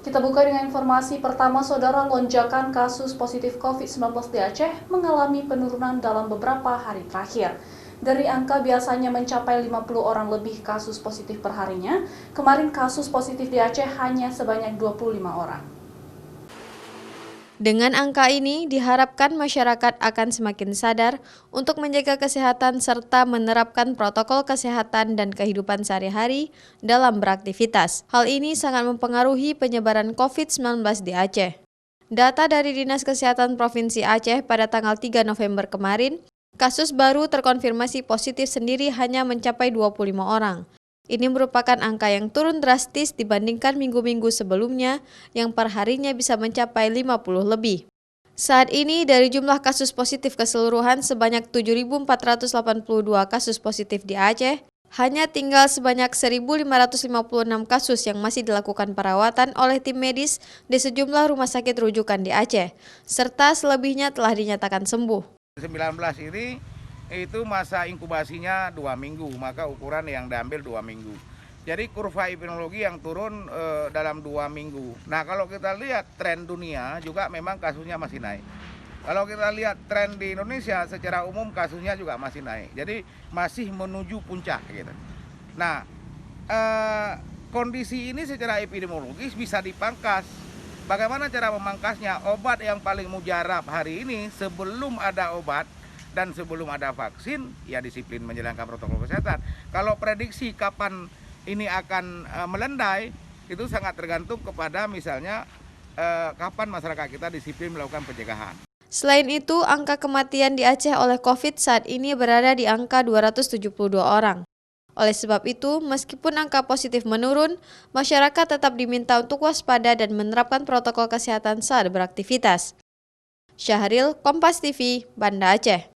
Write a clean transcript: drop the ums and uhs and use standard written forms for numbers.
Kita buka dengan informasi pertama, Saudara. Lonjakan kasus positif COVID-19 di Aceh mengalami penurunan dalam beberapa hari terakhir. Dari angka biasanya mencapai 50 orang lebih kasus positif perharinya, kemarin kasus positif di Aceh hanya sebanyak 25 orang. Dengan angka ini, diharapkan masyarakat akan semakin sadar untuk menjaga kesehatan serta menerapkan protokol kesehatan dan kehidupan sehari-hari dalam beraktivitas. Hal ini sangat mempengaruhi penyebaran COVID-19 di Aceh. Data dari Dinas Kesehatan Provinsi Aceh pada tanggal 3 November kemarin, kasus baru terkonfirmasi positif sendiri hanya mencapai 25 orang. Ini merupakan angka yang turun drastis dibandingkan minggu-minggu sebelumnya yang perharinya bisa mencapai 50 lebih. Saat ini dari jumlah kasus positif keseluruhan sebanyak 7.482 kasus positif di Aceh, hanya tinggal sebanyak 1.556 kasus yang masih dilakukan perawatan oleh tim medis di sejumlah rumah sakit rujukan di Aceh, serta selebihnya telah dinyatakan sembuh. 19 ini itu masa inkubasinya 2 minggu, maka ukuran yang diambil 2 minggu. Jadi kurva epidemiologi yang turun dalam 2 minggu. Nah, kalau kita lihat tren dunia juga memang kasusnya masih naik. Kalau kita lihat tren di Indonesia secara umum kasusnya juga masih naik. Jadi masih menuju puncak gitu. Nah, kondisi ini secara epidemiologis bisa dipangkas. Bagaimana cara memangkasnya? Obat yang paling mujarab hari ini sebelum ada obat dan sebelum ada vaksin, ya disiplin menjalankan protokol kesehatan. Kalau prediksi kapan ini akan melandai, itu sangat tergantung kepada misalnya kapan masyarakat kita disiplin melakukan pencegahan. Selain itu, angka kematian di Aceh oleh COVID saat ini berada di angka 272 orang. Oleh sebab itu, meskipun angka positif menurun, masyarakat tetap diminta untuk waspada dan menerapkan protokol kesehatan saat beraktivitas. Syahril, Kompas TV, Banda Aceh.